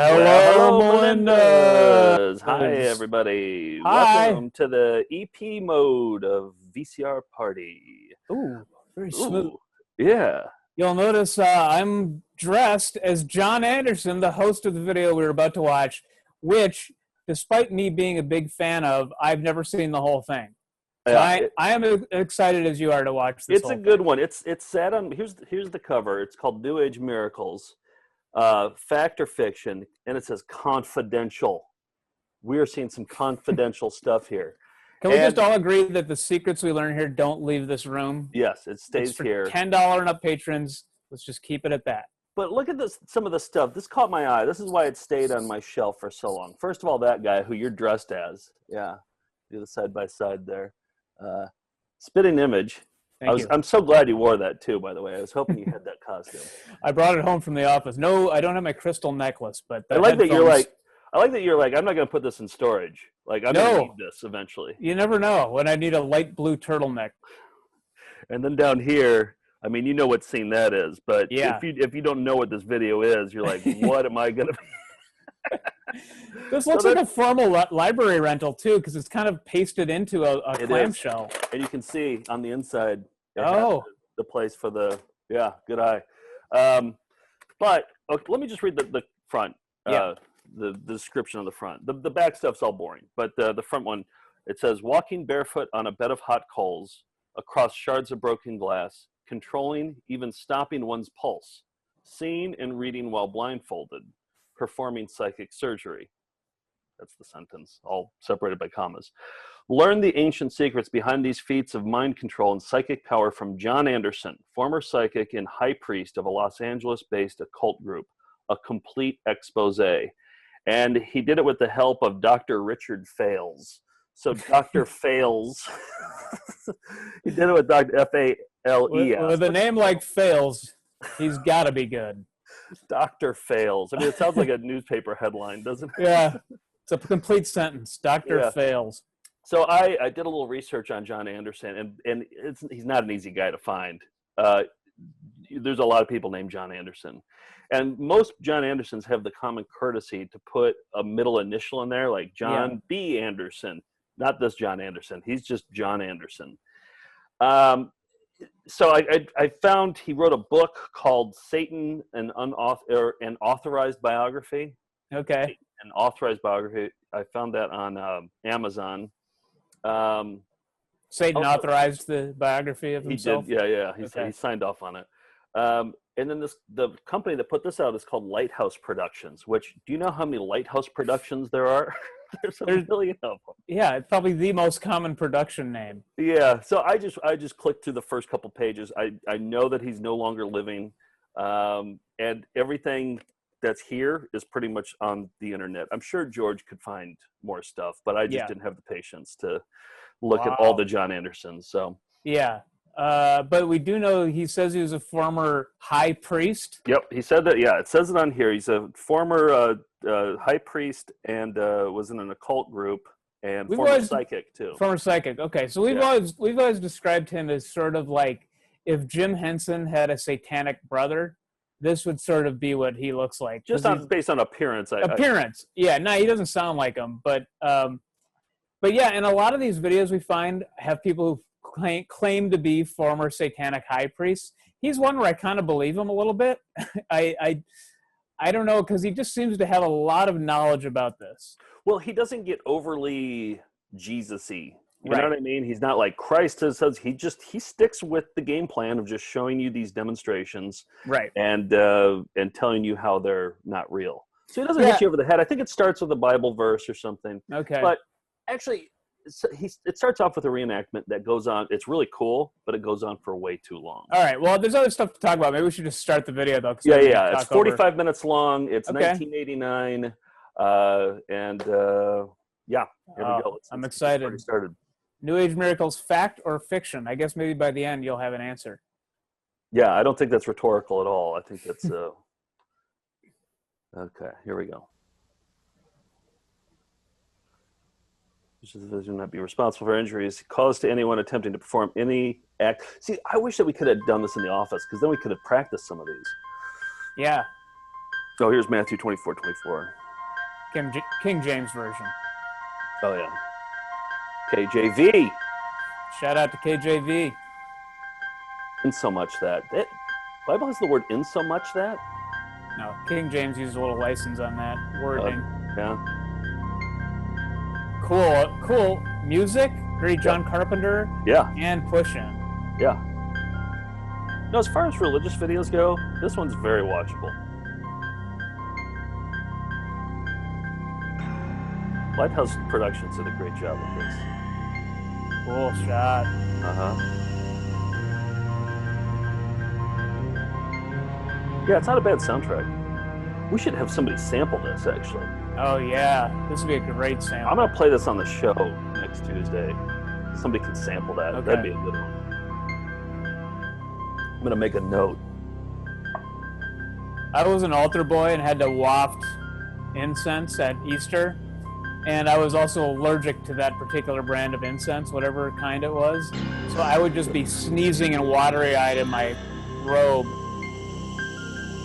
Hello, Hello, Melinda. Melindas. Hi, everybody. Hi. Welcome to the EP mode of VCR Party. Ooh, very smooth. Ooh, yeah. You'll notice I'm dressed as John Anderson, the host of the video we were about to watch, which, despite me being a big fan of, I've never seen the whole thing. So Yeah, I am as excited as you are to watch this. it's a good one. It's set on. Here's the cover. It's called New Age Miracles, fact or fiction, and it says confidential. We are seeing some confidential stuff here. Can we just all agree that the secrets we learn here don't leave this room? Yes, it stays for here. $10 and up patrons. Let's just keep it at that. But look at this, some of the stuff. This caught my eye. This is why it stayed on my shelf for so long. First of all, that guy who you're dressed as. Yeah, do the side by side there. Spitting image. I'm so glad you wore that too, by the way. I was hoping you had that costume. I brought it home from the office. No, I don't have my crystal necklace, but I like that you're like, I'm not going to put this in storage. Like, I'm going to need this eventually. You never know when I need a light blue turtleneck. And then down here, I mean, you know what scene that is, but yeah. if you don't know what this video is, you're like, what am I going to be? This looks like a formal library rental too, because it's kind of pasted into a clamshell. And you can see on the inside, the place for the good eye. But okay, let me just read the front. The description of the front. The back stuff's all boring, but the front one, it says, walking barefoot on a bed of hot coals, across shards of broken glass, controlling, even stopping one's pulse, seeing and reading while blindfolded, performing psychic surgery. That's the sentence, all separated by commas. Learn the ancient secrets behind these feats of mind control and psychic power from John Anderson, former psychic and high priest of a Los Angeles-based occult group, a complete expose. And he did it with the help of Dr. Richard Fales. So Dr. Fales, he did it with Dr. F-A-L-E-S. With a name like Fales, he's got to be good. Dr. Fales. I mean, it sounds like a newspaper headline, doesn't it? Yeah, it's a complete sentence. Dr. Fales. So I did a little research on John Anderson, and he's not an easy guy to find. There's a lot of people named John Anderson. And most John Andersons have the common courtesy to put a middle initial in there, like John B. Anderson. Not this John Anderson. He's just John Anderson. So I found he wrote a book called Satan, an Authorized Biography. Okay. An authorized biography. I found that on Amazon. Satan authorized the biography of himself? He did, he signed off on it. And then the company that put this out is called Lighthouse Productions, which, do you know how many Lighthouse Productions there are? There's a million of them. Yeah, it's probably the most common production name. Yeah, so I just clicked through the first couple pages. I know that he's no longer living, and everything that's here is pretty much on the internet. I'm sure George could find more stuff, but I just didn't have the patience to look at all the John Andersons. So but we do know he says he was a former high priest. Yep, he said that. Yeah, it says it on here. He's a former high priest and was in an occult group and former psychic too. Former psychic. Okay, so we've always described him as sort of like if Jim Henson had a satanic brother. This would sort of be what he looks like. Just based on appearance. Yeah, no, he doesn't sound like him. But yeah, and a lot of these videos we find have people who claim to be former satanic high priests. He's one where I kind of believe him a little bit. I don't know, because he just seems to have a lot of knowledge about this. Well, he doesn't get overly Jesus-y. You know what I mean? He's not like Christ says. He sticks with the game plan of just showing you these demonstrations, and telling you how they're not real. So he doesn't hit you over the head. I think it starts with a Bible verse or something. Okay, but actually, it starts off with a reenactment that goes on. It's really cool, but it goes on for way too long. All right. Well, there's other stuff to talk about. Maybe we should just start the video though. Yeah. It's 45 minutes long. It's 1989, and here we go. I'm excited. Started. New Age Miracles, fact or fiction? I guess maybe by the end you'll have an answer. Yeah, I don't think that's rhetorical at all. I think that's okay. Here we go. Do not be responsible for injuries caused to anyone attempting to perform any act. See, I wish that we could have done this in the office, because then we could have practiced some of these. Yeah. Oh, here's Matthew 24:24. King James Version. Oh, yeah. KJV. Shout out to KJV. In so much that. Bible has the word in so much that? No, King James used a little license on that wording. Yeah. Cool music. Very John Carpenter. Yeah. And pushing. Yeah. No, as far as religious videos go, this one's very watchable. Lighthouse Productions did a great job with this. Cool shot. Yeah, it's not a bad soundtrack. We should have somebody sample this, actually. Oh, yeah. This would be a great sample. I'm going to play this on the show next Tuesday. Somebody can sample that. Okay. That'd be a good one. I'm going to make a note. I was an altar boy and had to waft incense at Easter. And I was also allergic to that particular brand of incense, whatever kind it was. So I would just be sneezing and watery-eyed in my robe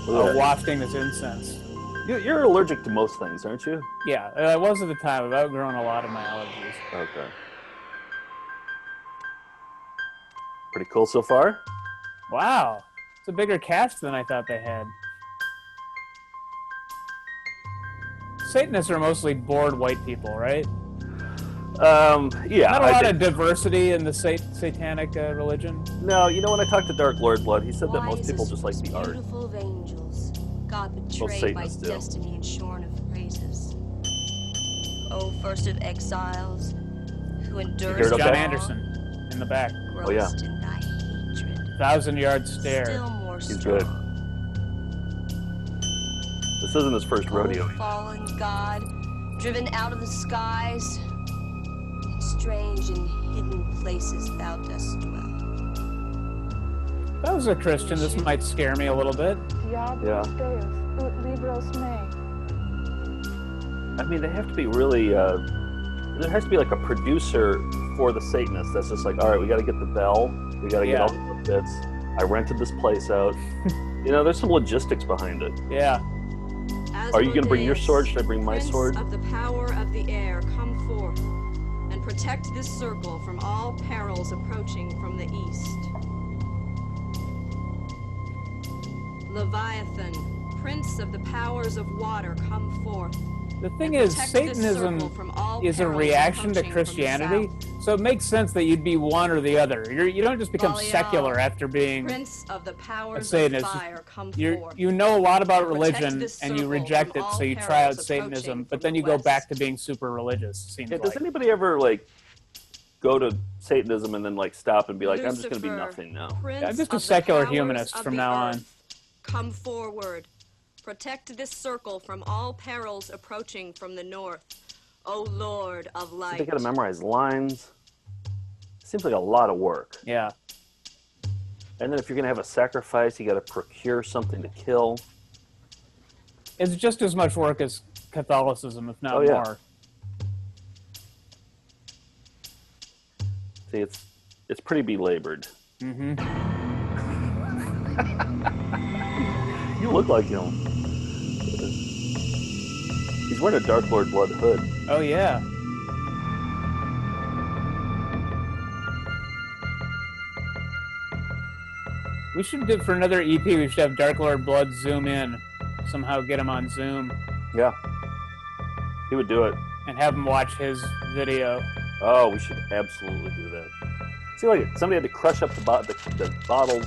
wafting this incense. You're allergic to most things, aren't you? Yeah, I was at the time. I've outgrown a lot of my allergies. Okay. Pretty cool so far. Wow. It's a bigger cast than I thought they had. Satanists are mostly bored white people, right? Yeah. Not a lot of diversity in the satanic religion. No, you know, when I talked to Dark Lord Blood, he said that most people just like the art. Beautiful of angels, God betrayed by destiny and shorn of praises. Oh, first of exiles, who endures John Anderson in the back. Oh yeah. In thy hatred. 1,000-yard stare. Still more He's strong. good. This isn't his first rodeo. Fallen God, driven out of the skies, in strange and hidden places thou dost dwell. If I was a Christian, this might scare me a little bit. Yeah. I mean, they have to be really, there has to be like a producer for the Satanists that's just like, all right, we got to get the bell, we got to get all the bits. I rented this place out. You know, there's some logistics behind it. Yeah. Are you going to bring your sword? Should I bring my sword? Of the power of the air, come forth and protect this circle from all perils approaching from the east. Leviathan, prince of the powers of water, come forth. The thing is, Satanism is a reaction to Christianity, so it makes sense that you'd be one or the other. You don't just become secular after being a Satanist. You know a lot about religion, and you reject it, so you try out Satanism, but then you go back to being super religious, it seems like. Does anybody ever, like, go to Satanism and then, like, stop and be like, I'm just going to be nothing now? I'm just a secular humanist from now on. Come forward. Protect this circle from all perils approaching from the north, O Lord of light. So they got to memorize lines. Seems like a lot of work. Yeah. And then if you're going to have a sacrifice, you got to procure something to kill. It's just as much work as Catholicism, if not more. See, it's pretty belabored. Mm-hmm. You look like him. He's wearing a Dark Lord Blood hood. Oh, yeah. We should do, for another EP, we should have Dark Lord Blood zoom in. Somehow get him on Zoom. Yeah. He would do it. And have him watch his video. Oh, we should absolutely do that. See, like, somebody had to crush up the bottles.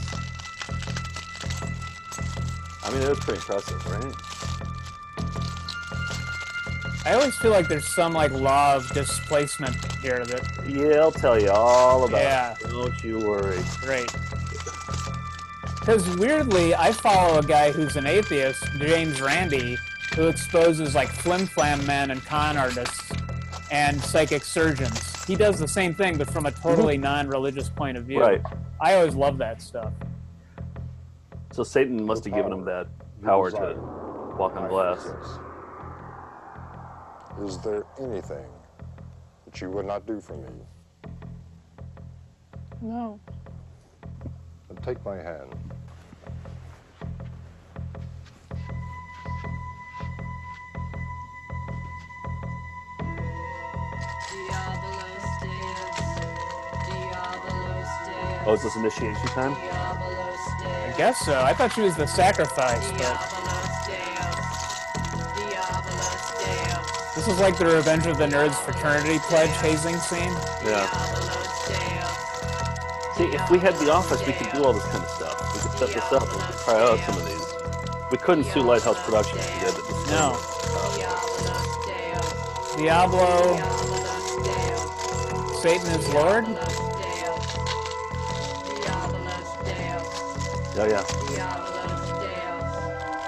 I mean, it was pretty impressive, right? I always feel like there's some like law of displacement here that. Yeah, I'll tell you all about it. Don't you worry. Great. Because weirdly, I follow a guy who's an atheist, James Randi, who exposes like flim-flam men and con artists and psychic surgeons. He does the same thing, but from a totally non-religious point of view. Right. I always love that stuff. So Satan must have given him that power to walk on glass. Is there anything that you would not do for me? No. Then take my hand. Oh, is this initiation time? I guess so. I thought she was the sacrifice, but this is like the Revenge of the Nerds fraternity pledge hazing scene. Yeah. See, if we had The Office, we could do all this kind of stuff. We could set this up. We could try out some of these. We couldn't sue Lighthouse Productions. We did it. No. Diablo. Satan is Lord? Yeah.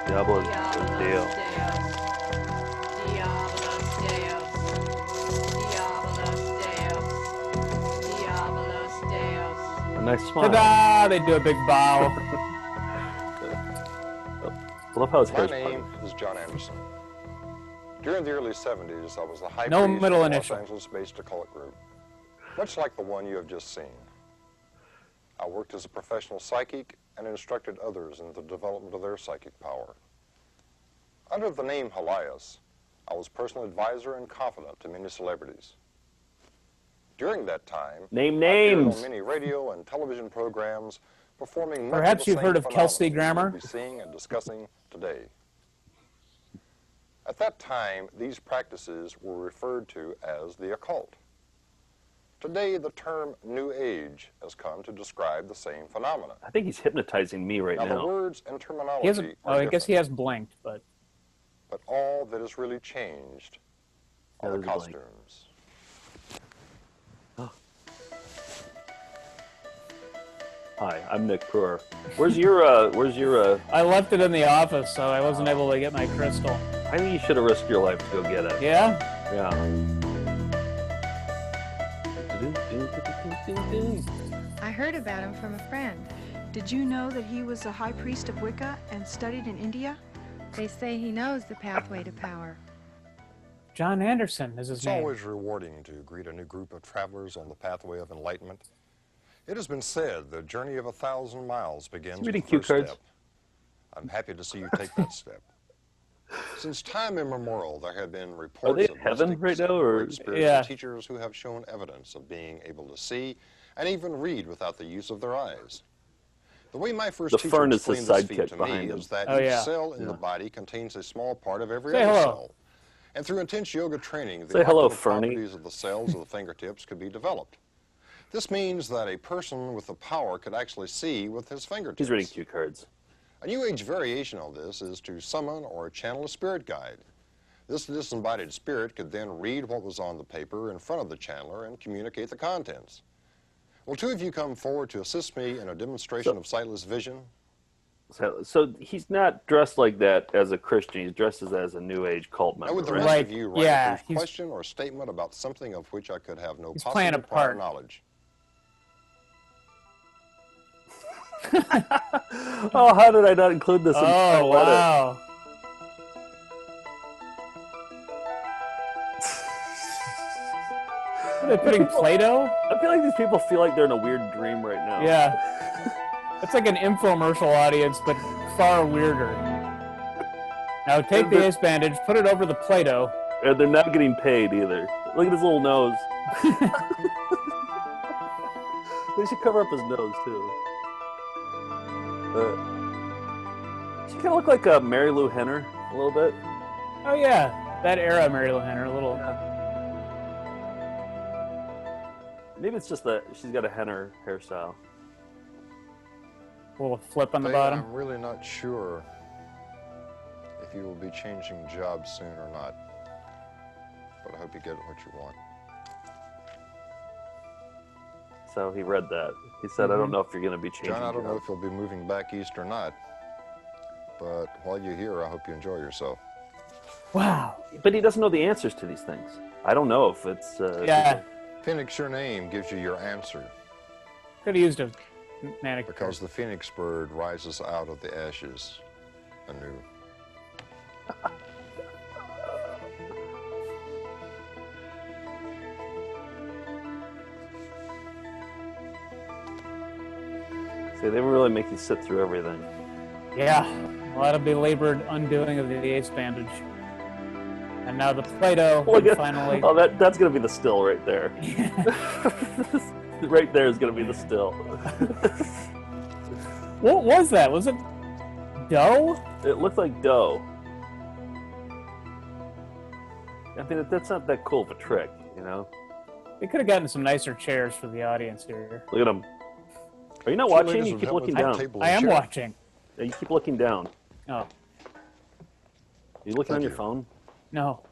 Diablo is Deo. A nice smile. Ta-da! They do a big bow. I love how his My hair's name is John Anderson. During the early 70s, I was the high No priest middle of a initial. Los Angeles-based occult group, much like the one you have just seen. I worked as a professional psychic and instructed others in the development of their psychic power. Under the name Helias, I was personal advisor and confidant to many celebrities. During that time, Name I appeared names. on many radio and television programs performing much Perhaps of the you've same heard of Kelsey phenomena Grammer? we'll be seeing and discussing today. At that time, these practices were referred to as the occult. Today, the term New Age has come to describe the same phenomena. I think he's hypnotizing me right Now, the now. words and He terminology has are I guess he has blinked, but but all that has really changed are the there's a blank. costumes. Hi, I'm Nick Pruer. Where's your I left it in the office, so I wasn't able to get my crystal. I think you should have risked your life to go get it. Yeah? Yeah. I heard about him from a friend. Did you know that he was a high priest of Wicca and studied in India? They say he knows the pathway to power. John Anderson is his It's name. always rewarding to greet a new group of travelers on the pathway of enlightenment. It has been said the journey of 1,000 miles begins with reading the cue first cards? step. I'm happy to see you take that step. Since time immemorial, there have been reports they of in heaven mystics right now, and or- great spiritual Yeah. teachers who have shown evidence of being able to see and even read without the use of their eyes. The way my first The teacher fern is his explained this feat sidekick to behind me him. is that Oh, each yeah. cell in the body contains a small part of every Say other hello. cell. And through intense yoga training, the Say hello, optimal Fernie. properties of the cells of the fingertips could be developed. This means that a person with the power could actually see with his fingertips. He's reading cue cards. A New Age variation of this is to summon or channel a spirit guide. This disembodied spirit could then read what was on the paper in front of the channeler and communicate the contents. Will two of you come forward to assist me in a demonstration of sightless vision? So he's not dressed like that as a Christian. He's dressed as a New Age cult Now, member, would the right? rest Like, of you write yeah, a brief he's- question or statement about something of which I could have no He's playing possible a prior part. knowledge? Oh, how did I not include this in the Oh, final edit? wow. Are they putting Play-Doh? I feel like these people feel like they're in a weird dream right now. Yeah. It's like an infomercial audience, but far weirder. Now take the ace bandage, put it over the Play-Doh. And they're not getting paid either. Look at his little nose. They should cover up his nose too. She kind of look like Mary Lou Henner a little bit. Oh yeah, that era, Mary Lou Henner, a little. Maybe it's just that she's got a Henner hairstyle. Little flip on the Faye, bottom. I'm really not sure if you will be changing jobs soon or not, but I hope you get what you want. So he read that. He said, I don't know if you're going to be changing John, I don't know jobs. if you'll be moving back east or not, but while you're here, I hope you enjoy yourself. Wow. But he doesn't know the answers to these things. I don't know if it's... Yeah, Phoenix, your name gives you your answer, could have used a manic. because the phoenix bird rises out of the ashes anew. See, they really make you sit through everything. Yeah, a lot of belabored undoing of the ace bandage. And now the Play-Doh Look at, finally. oh, that's going to be the still right there. Right there is going to be the still. What was that? Was it dough? It looked like dough. I mean, that's not that cool of a trick, you know? They could have gotten some nicer chairs for the audience here. Look at them. Are you not watching? You keep looking down. I am watching. Yeah, you keep looking down. Oh. Are you looking on your phone? No.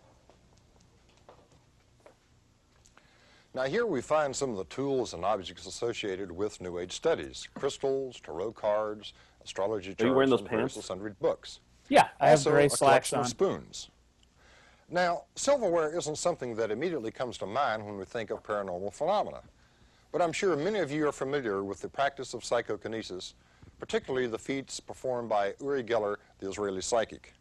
Now here we find some of the tools and objects associated with New Age studies. Crystals, tarot cards, astrology charts, Are you wearing those and pants? various sundry books. Yeah, I have Also, gray a slacks collection on. of spoons. Now, silverware isn't something that immediately comes to mind when we think of paranormal phenomena. But I'm sure many of you are familiar with the practice of psychokinesis, particularly the feats performed by Uri Geller, the Israeli psychic.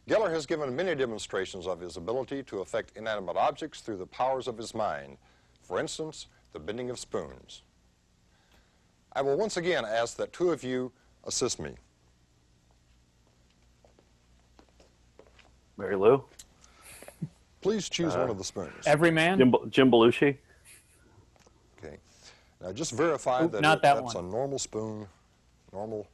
Geller has given many demonstrations of his ability to affect inanimate objects through the powers of his mind. For instance, the bending of spoons. I will once again ask that two of you assist me. Mary Lou? Please choose one of the spoons. Every man? Jim Belushi? Okay. Now just verify Oop, that not that that's one. a normal spoon, normal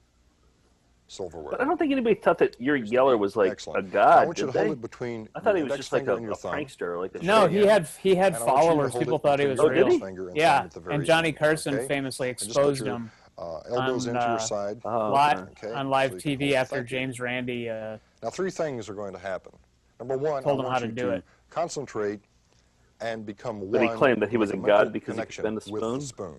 silverware. But I don't think anybody thought that Uri Geller was like Excellent. a god, I want you did to hold they? it between I thought he your was index just like finger a and your thumb. prankster. Like a No, show. he had And I want you to followers. hold People it thought he was between Oh, your real. did he? index finger and Yeah, thumb at the very and Johnny end, Carson okay? famously And just put exposed your, him elbows on, into your side. Oh, Okay, on live so you can TV hold it. after Thank you. James Randi Now, three things are going to happen. Number one, Told I him want how to you do it. concentrate and become one. But he claimed that he was a with god mental because he could connection bend a with spoon? the spoon.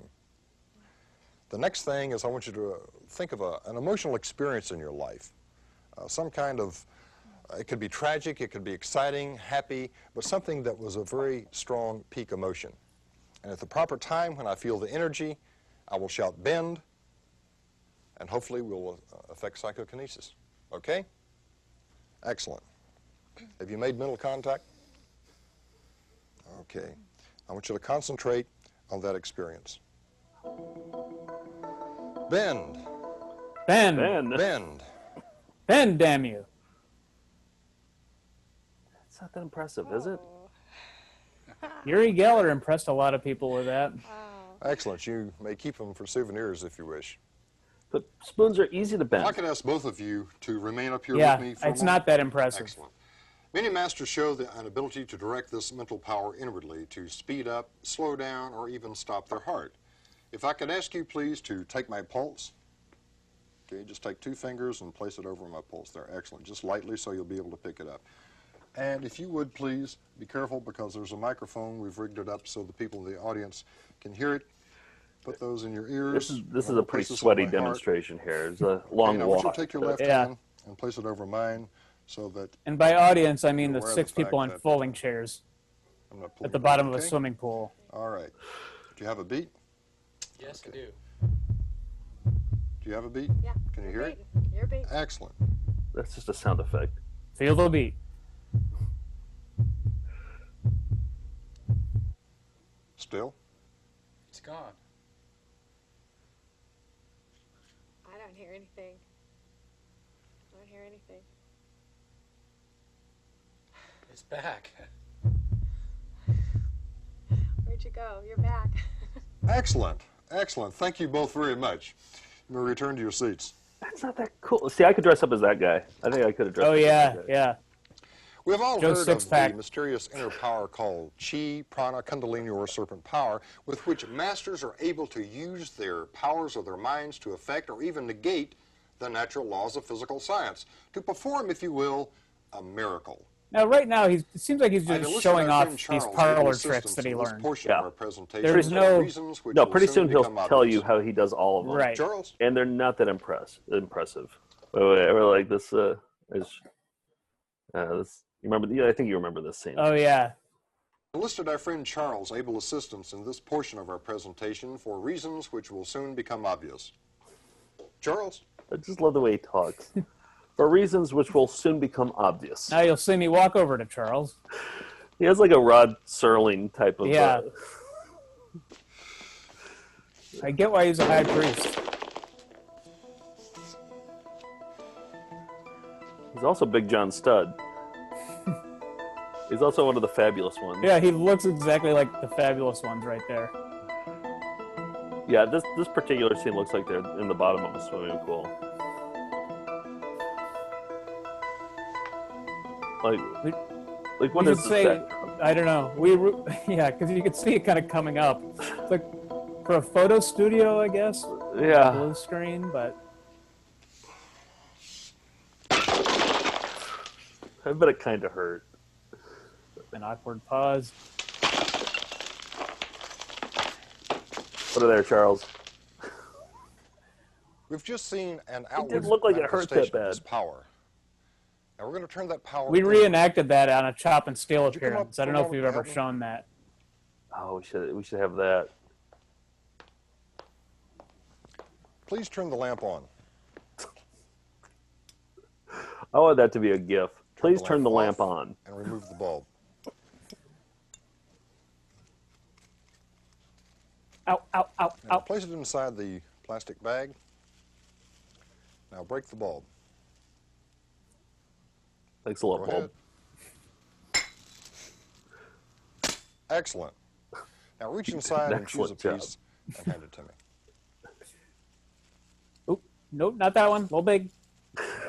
The next thing is I want you to think of an emotional experience in your life. Some kind of, it could be tragic, it could be exciting, happy, but something that was a very strong peak emotion. And at the proper time, when I feel the energy, I will shout bend, and hopefully we'll affect psychokinesis. Okay? Excellent. Have you made mental contact? Okay. I want you to concentrate on that experience. Bend. Ben. Bend. Ben, damn you. It's not that impressive, is it? Uri Geller impressed a lot of people with that. Excellent. You may keep them for souvenirs if you wish. But spoons are easy to If I bend. could ask both of you to remain up here Yeah, with me for a it's moment. not that impressive. Excellent. Many masters show an ability to direct this mental power inwardly to speed up, slow down, or even stop their heart. If I could ask you, please, to take my pulse. Okay, just take two fingers and place it over my pulse there. Excellent. Just lightly so you'll be able to pick it up. And if you would, please, be careful because there's a microphone. We've rigged it up so the people in the audience can hear it. Put those in your ears. This is a pretty sweaty demonstration here. It's a long I want you walk. to take your left Yeah. hand and place it over mine so that And by audience, I mean the Aware of 6 the fact people on that- folding chairs I'm not pulling at the you bottom back, of a okay? swimming pool. All right. Do you have a beat? Yes, Okay. I do. Do you have a beat? Yeah. Can you hear it? Your beat. Excellent. That's just a sound effect. Feel the beat. Still? It's gone. I don't hear anything. I don't hear anything. It's back. Where'd you go? You're back. Excellent. Excellent. Thank you both very much. You may return to your seats. That's not that cool. See, I could dress up as that guy. I think I could have dressed Oh, up yeah, as that guy. yeah. We have all Joe's heard of six-pack. the mysterious inner power called chi, prana, kundalini, or serpent power, with which masters are able to use their powers of their minds to affect or even negate the natural laws of physical science, to perform, if you will, a miracle. Now, right now, it seems like he's I've just enlisted showing our off friend these Charles parlor as tricks that he assistance in this learned. portion Yeah. of our presentation There's for no- reasons which No, will pretty soon he'll become tell obvious. you how he does all of them. Right. Charles? And they're not that impressive. We're like this. This. You remember? Yeah, I think you remember this scene. Oh, yeah. Enlisted our friend Charles' able assistance in this portion of our presentation for reasons which will soon become obvious. Charles? I just love the way he talks. For reasons which will soon become obvious. Now you'll see me walk over to Charles. He has like a Rod Serling type of. Yeah. I get why he's a high priest. He's also Big John Studd. He's also one of the fabulous ones. Yeah, he looks exactly like the fabulous ones right there. Yeah, this particular scene looks like they're in the bottom of a swimming pool. Like what is this background? I don't know. Yeah, because you can see it kind of coming up. It's like for a photo studio, I guess. Yeah. Blue screen, but I bet it kind of hurt. an awkward pause. Put it there, Charles. We've just seen an outward didn't look like it hurt that manifestation of bad. this power. Now we're going to turn that power. We inward. reenacted that on a Chop and Steel Would you come up appearance. I don't for a know if we've moment ever to help shown that. Oh, we should have that. Please turn the lamp on. I want that to be a GIF. Please turn the lamp off on. and remove the bulb. Ow, ow, ow, Now ow. place it inside the plastic bag. Now break the bulb. Thanks a lot, Go bulb. ahead. Excellent. Now reach inside and choose a Excellent piece and hand it to me. Oop, nope, not that one. A little big.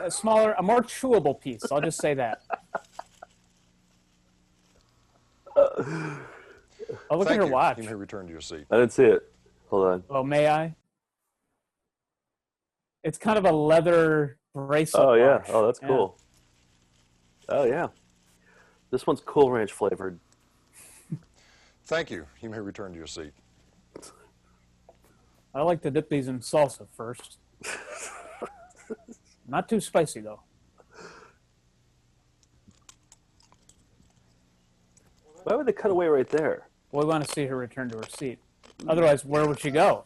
A smaller, a more chewable piece. I'll just say that. Oh, look at her watch. You may return to your seat. I didn't see it. Hold on. Oh, may I? It's kind of a leather bracelet. Oh, yeah. watch. Oh, that's cool. Oh, yeah. This one's Cool Ranch flavored. Thank you. You may return to your seat. I like to dip these in salsa first. Not too spicy, though. Why would they cut away right there? Well, we want to see her return to her seat. Otherwise, where would she go?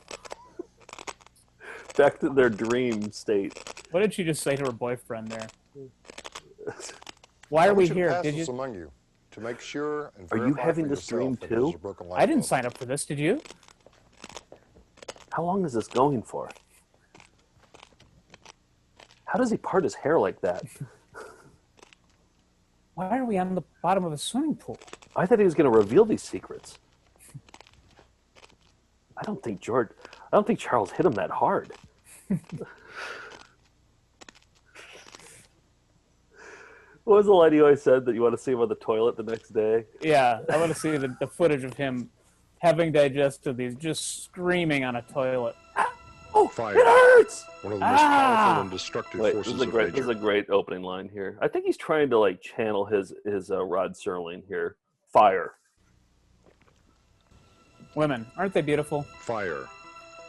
Back to their dream state. What did she just say to her boyfriend there? Why are we here? Pass Did this you? among you to make sure and Are you verify having for this dream yourself that it is too? a broken light I didn't bulb. sign up for this. Did you? How long is this going for? How does he part his hair like that? Why are we on the bottom of a swimming pool? I thought he was going to reveal these secrets. I don't think Charles hit him that hard. What was the line you always said that you want to see him on the toilet the next day? Yeah, I want to see the footage of him having digested these, just screaming on a toilet. Oh, Fire. it hurts! One of the most powerful and destructive Wait, forces this of is nature. a great opening line here. I think he's trying to like channel his Rod Serling here. Fire. Women, aren't they beautiful? Fire.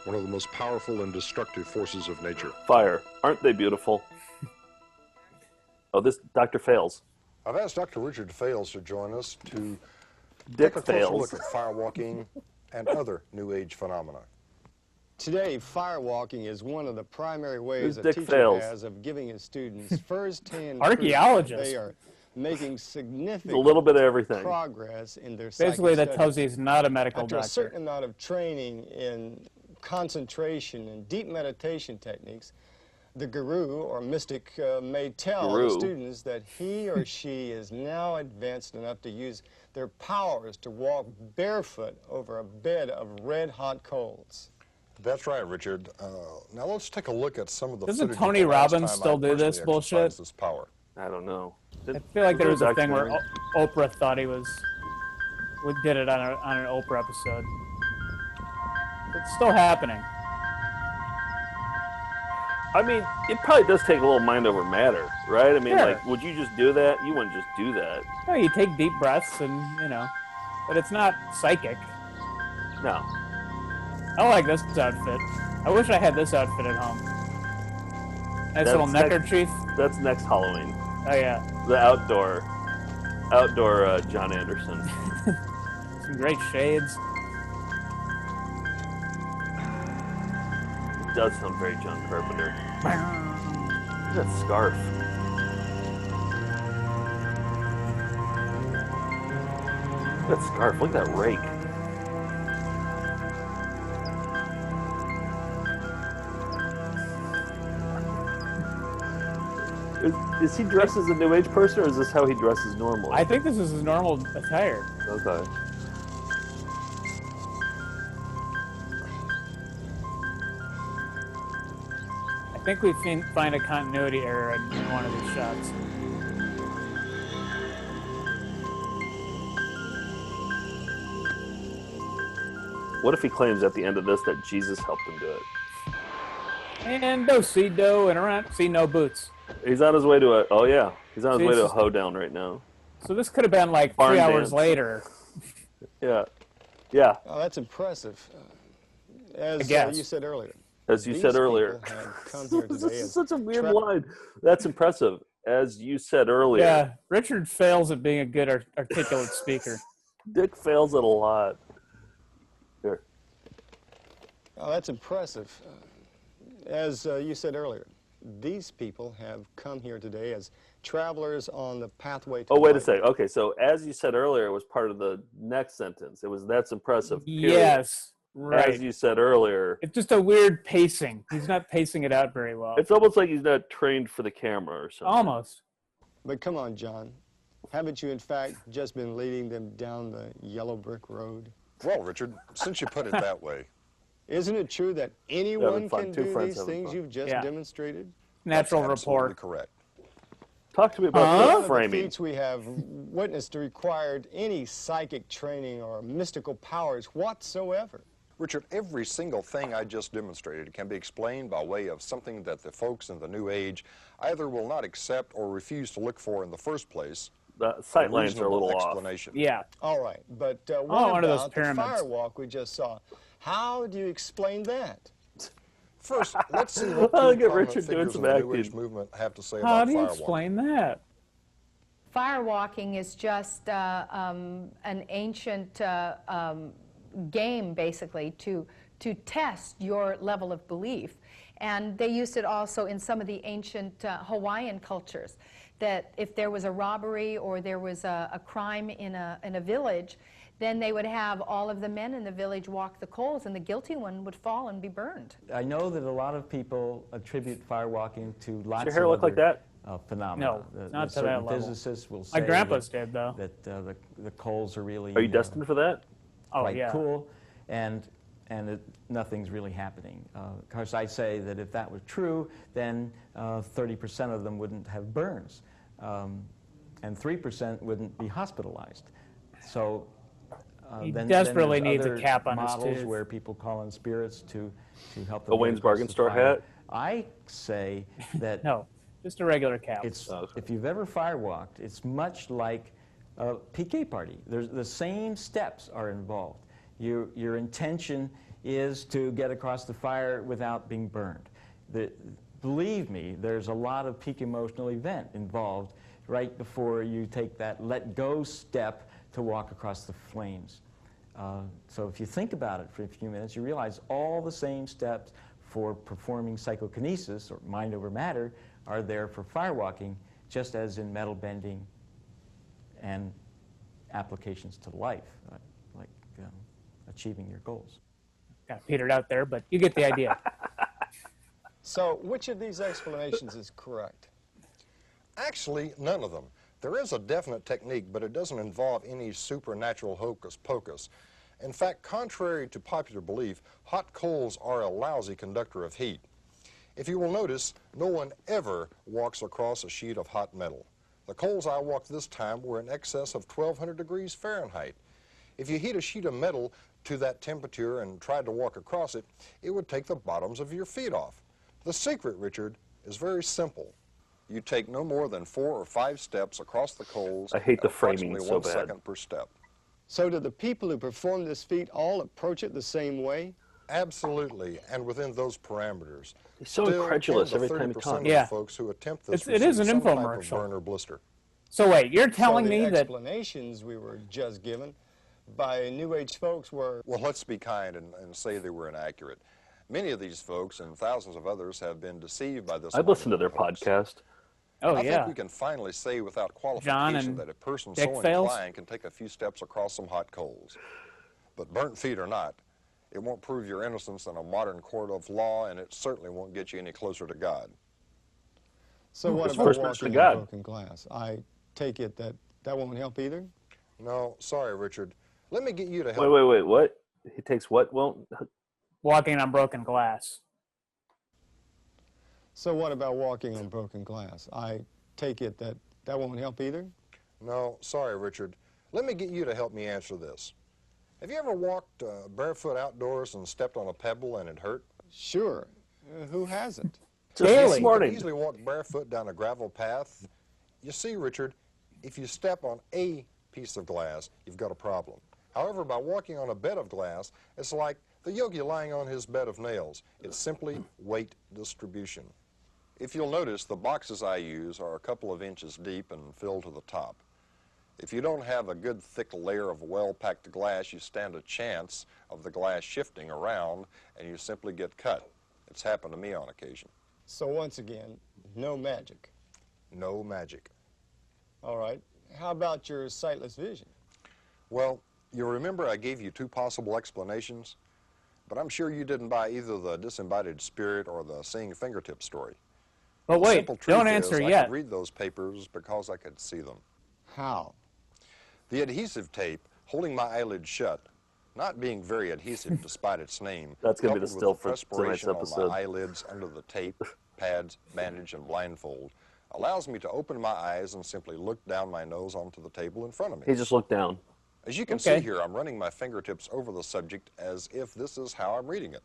One of the most powerful and destructive forces of nature. Fire. Aren't they beautiful? Oh, this Dr. Fails. I've asked Dr. Richard Fales to join us to Dick take a closer Fails. look at firewalking and other New Age phenomena. Today, firewalking is one of the primary ways a Dick teacher Fails? has of giving his students first-hand Archaeologist. proof that they are making significant A little bit of everything. progress in their Basically, that psychic tells studies. you he's not a medical After a doctor. certain amount of training in concentration and deep meditation techniques, the guru or mystic may tell the students that he or she is now advanced enough to use their powers to walk barefoot over a bed of red-hot coals. That's right, Richard. Now let's take a look at some of the Doesn't footage Tony of the last Robbins time still I do this personally bullshit? exercised This power. I don't know. I feel like there was a thing where documentary? Oprah thought he did it on an Oprah episode. It's still happening. I mean, it probably does take a little mind over matter, right? I mean, Sure. like, would you just do that? You wouldn't just do that. No, you take deep breaths and, but it's not psychic. No. I like this outfit. I wish I had this outfit at home. Nice little neckerchief. That's next Halloween. Oh, yeah. The outdoor John Anderson. Some great shades. It does sound very John Carpenter. Look at that scarf. Look at that scarf. Look at that rake. Is he dressed as a New Age person, or is this how he dresses normally? I think this is his normal attire. Okay. think we find a continuity error in one of these shots. What if he claims at the end of this that Jesus helped him do it? And do and around. See, no boots. He's on his way to he's on his way to a hoedown right now. So this could have been like Barn 3 hours dance. Later. Yeah. Oh, that's impressive. As you said earlier. As you said earlier. This is such a weird line. That's impressive. As you said earlier. Yeah, Richard fails at being a good articulate speaker. Dick fails it a lot. Here. Oh, that's impressive. As you said earlier, these people have come here today as travelers on the pathway to wait a life. second. Okay, so as you said earlier, it was part of the next sentence. It was, that's impressive. Period. Yes, right. As you said earlier. It's just a weird pacing. He's not pacing it out very well. It's almost like he's not trained for the camera or something. Almost. But come on, John. Haven't you, in fact, just been leading them down the yellow brick road? Well, Richard, since you put it that way. Isn't it true that anyone can do these things you've just demonstrated? Natural That's rapport. absolutely correct. Talk to me about the framing. The feats we have witnessed required any psychic training or mystical powers whatsoever. Richard, every single thing I just demonstrated can be explained by way of something that the folks in the New Age either will not accept or refuse to look for in the first place. The sight lines are a little explanation. off. Yeah. All right, but what those about the firewalk we just saw? How do you explain that? First, let's see what I'll the get prominent Richard doing figures some in the acting. New Age movement have to say How about do you firewalking. explain that? Firewalking is just an ancient game, basically, to test your level of belief. And they used it also in some of the ancient Hawaiian cultures, that if there was a robbery or there was a crime in a village, then they would have all of the men in the village walk the coals, and the guilty one would fall and be burned. I know that a lot of people attribute firewalking to lots Does your hair of look like that? Phenomena. No, not to that level. Physicists will say My grandpa's did, though. that the coals are really Are you destined for that? Oh, quite yeah. cool, and nothing's really happening. Of course, I say that if that were true, then 30% of them wouldn't have burns, and 3% wouldn't be hospitalized. So He then desperately there's needs a other cap on his models tooth. where people call in spirits to help them. A Wayne's get across Bargain the Store fire. hat? I say that No, just a regular cap. it's, if you've ever firewalked, it's much like a PK party. The same steps are involved. Your intention is to get across the fire without being burned. Believe me, there's a lot of peak emotional event involved right before you take that let go step to walk across the flames. So if you think about it for a few minutes, you realize all the same steps for performing psychokinesis, or mind over matter, are there for firewalking, just as in metal bending and applications to life, like achieving your goals. Got petered out there, but you get the idea. So which of these explanations is correct? Actually, none of them. There is a definite technique, but it doesn't involve any supernatural hocus pocus. In fact, contrary to popular belief, hot coals are a lousy conductor of heat. If you will notice, no one ever walks across a sheet of hot metal. The coals I walked this time were in excess of 1,200 degrees Fahrenheit. If you heat a sheet of metal to that temperature and tried to walk across it, it would take the bottoms of your feet off. The secret, Richard, is very simple. You take no more than 4 or 5 steps across the coals. I hate the framing approximately so 1 bad. second per step. So do the people who perform this feat all approach it the same way? Absolutely, and within those parameters. He's so incredulous every time he talks. Of Yeah. the folks who attempt this It is an receive some type of infomercial. burn or blister. So wait, you're telling so me the that explanations we were just given by New Age folks were... Well, let's be kind and say they were inaccurate. Many of these folks and thousands of others have been deceived by this. I've listened to their hoax. podcast. Oh, I yeah. think we can finally say without John qualification and that a person Dick so fails? inclined can take a few steps across some hot coals. But burnt feet or not, it won't prove your innocence in a modern court of law, and it certainly won't get you any closer to God. So what It's about first walking to God. on broken glass? I take it that won't help either? No, sorry, Richard. Let me get you to help. Wait, what? He takes what? Well, walking on broken glass. So what about walking on broken glass? I take it that that won't help either? No, sorry, Richard. Let me get you to help me answer this. Have you ever walked barefoot outdoors and stepped on a pebble and it hurt? Sure. Who hasn't? Daily. You can easily walk barefoot down a gravel path. You see, Richard, if you step on a piece of glass, you've got a problem. However, by walking on a bed of glass, it's like the yogi lying on his bed of nails. It's simply weight distribution. If you'll notice, the boxes I use are a couple of inches deep and filled to the top. If you don't have a good thick layer of well-packed glass, you stand a chance of the glass shifting around and you simply get cut. It's happened to me on occasion. So once again, no magic. No magic. All right. How about your sightless vision? Well, you remember I gave you two possible explanations, but I'm sure you didn't buy either the disembodied spirit or the seeing fingertip story. But wait, don't answer yet. I could read those papers because I could see them. How? The adhesive tape holding my eyelids shut, not being very adhesive despite its name. That's going to be the still for tonight's on episode. my eyelids under the tape, pads, bandage, and blindfold allows me to open my eyes and simply look down my nose onto the table in front of me. He just looked down. As you can see here, I'm running my fingertips over the subject as if this is how I'm reading it.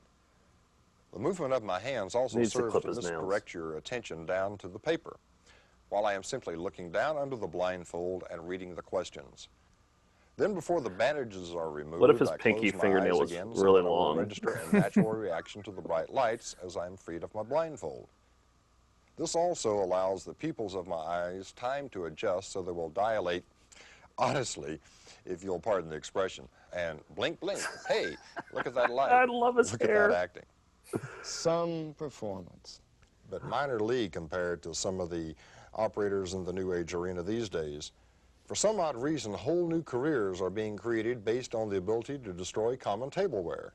The movement of my hands also serves to misdirect your attention down to the paper, while I am simply looking down under the blindfold and reading the questions. Then before the bandages are removed, what if his I pinky close my fingernail eyes was again, really so I will long? register a natural reaction to the bright lights as I'm freed of my blindfold. This also allows the pupils of my eyes time to adjust so they will dilate, honestly, if you'll pardon the expression, and blink, blink. Hey, look at that light. I love his hair. Look at that acting. Some performance. But minor league compared to some of the operators in the New Age arena these days. For some odd reason, whole new careers are being created based on the ability to destroy common tableware.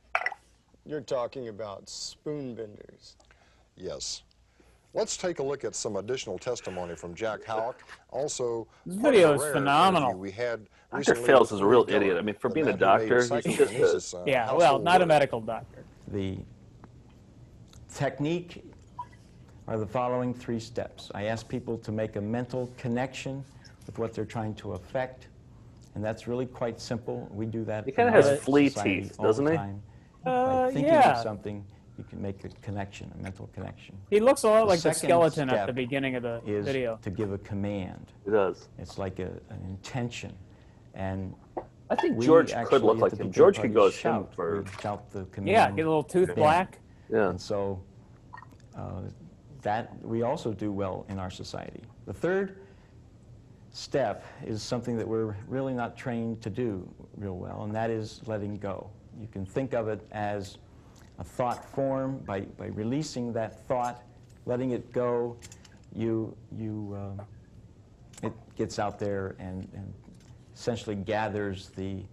You're talking about spoon benders. Yes. Let's take a look at some additional testimony from Jack Houck. Also, this video is phenomenal. We had Dr. Fales is a real idiot. I mean, for being a doctor, he's just yeah, well, not a medical doctor. The technique are the following 3 steps. I ask people to make a mental connection with what they're trying to affect, and that's really quite simple. We do that. He kind of has flea teeth, doesn't he? By thinking of something, you can make a connection, a mental connection. He looks a lot like the skeleton at the beginning of the video. To give a command. He does. It's like an intention, and I think George could look like him. George could go as him for shout the command. Yeah, get a little tooth black. Yeah. And so that we also do well in our society. The third step is something that we're really not trained to do real well, and that is letting go. You can think of it as a thought form. By releasing that thought, letting it go, it gets out there and essentially gathers the